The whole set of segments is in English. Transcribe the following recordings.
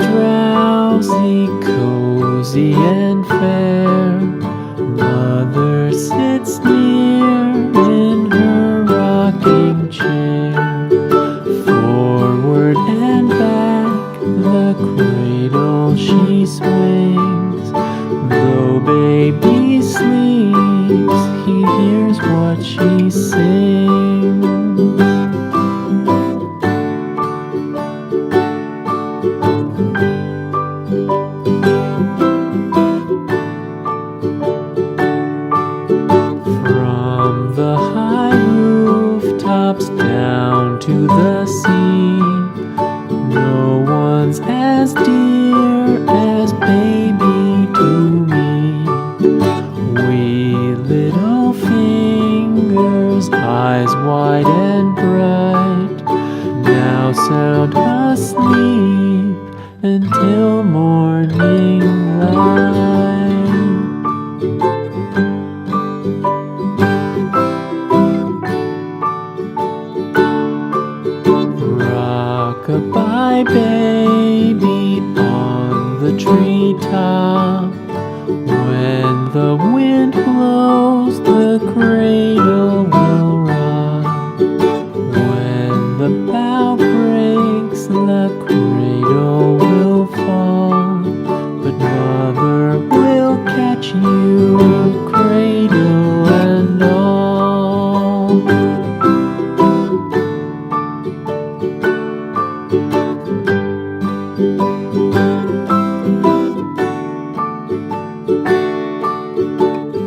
drowsy, cozy and fair. Mother sits near in her rocking chair. Forward and back the cradle she swings. Though baby sleeps, he hears what she sings. From the high rooftops down to the sea, no one's as dear as baby to me. Wee little fingers, eyes wide and bright, now sound asleep until morning light. Rock-a-bye baby on the treetop. When the wind blows, the cradle will rock. When the bough breaks, the cradle will fall. But mother will catch you, cradle and all.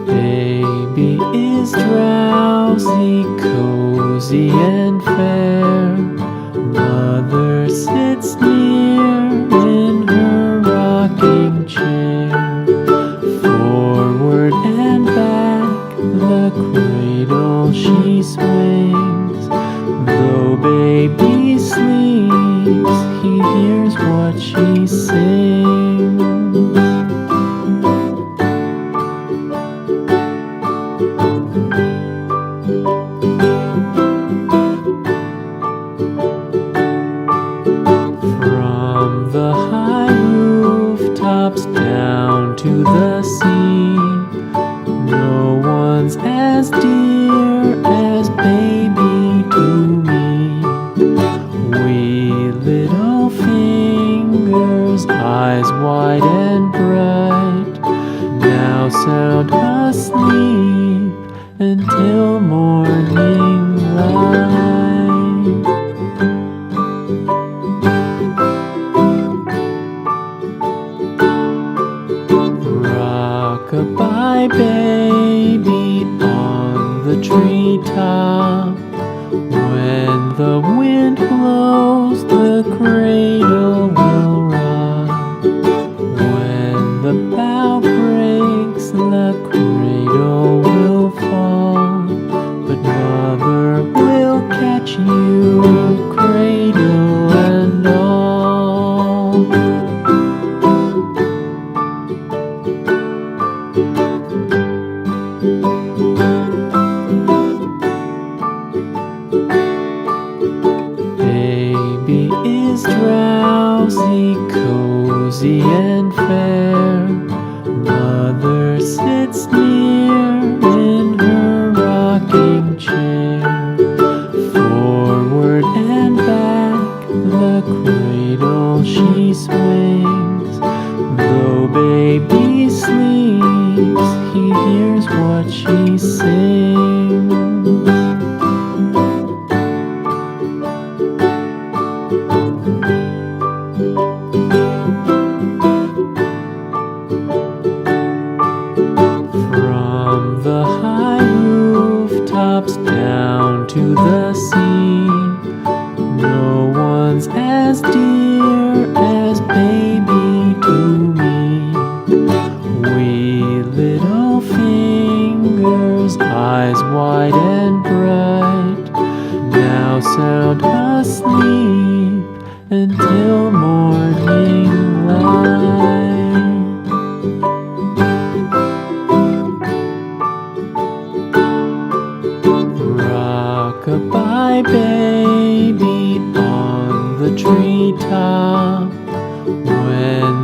Baby is drowsy, cozy and fair. Mother sits near in her rocking chair. Forward and back the cradle she swings. Though baby sleeps, he hears what she sings. From the high rooftops down to the sea, no one's as dear as baby to me. Wee little fingers, eyes wide and bright, now sound asleep until morning light. Rock-a-bye baby on the treetop. When the wind blows, the cradle will rock. When the bough breaks, the cradle will fall. But mother will catch you, cradle and all. Baby is drowsy, cozy and fair. Mother sits near in her rocking chair. Forward and back the cradle she swings. Though baby sleeps, he hears what she sings.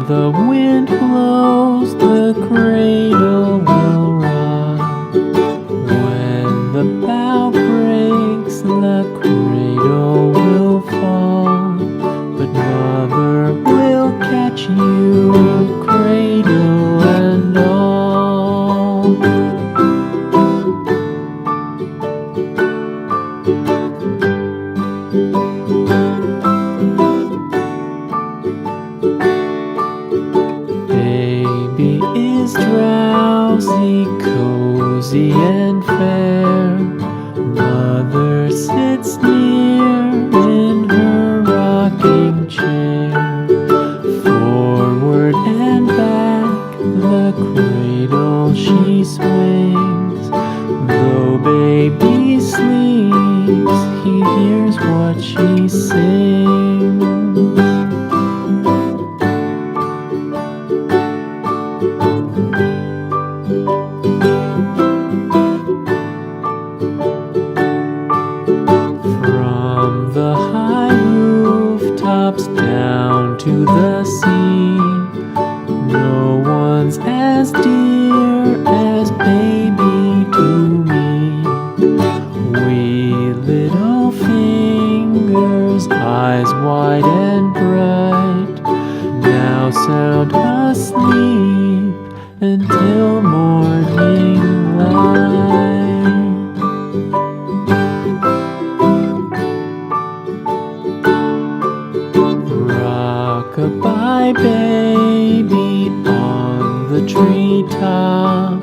the wind blows, the cradle will rock. When the bough breaks, the cradle will fall. But Mother will catch you, cradle and all. Baby is drowsy, cozy and fair. Mother sits near in her rocking chair. Forward and back, the cradle she swings. Though baby sleeps, he hears what she sings. From the high rooftops down to the sea, no one's as dear as baby to me. Wee little fingers, eyes wide and bright, now sound asleep until morning light. Rock-a-bye baby on the treetop.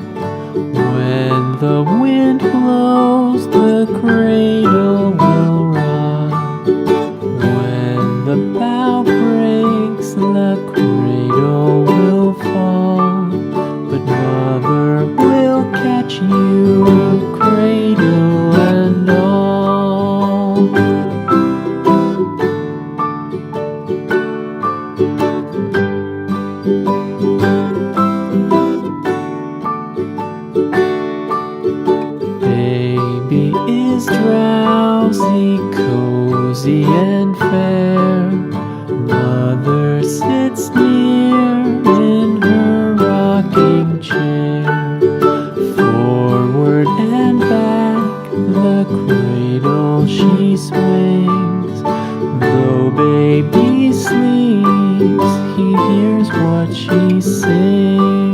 When the wind blows, the cradle will rock. When the bough breaks, the cradle will fall. But Mother will catch you, cradle and all. Baby is drowsy, cozy and fair. Mother sits near in her rocking chair. Forward and back, the cradle she swings. Though baby sleeps, he hears what she sings.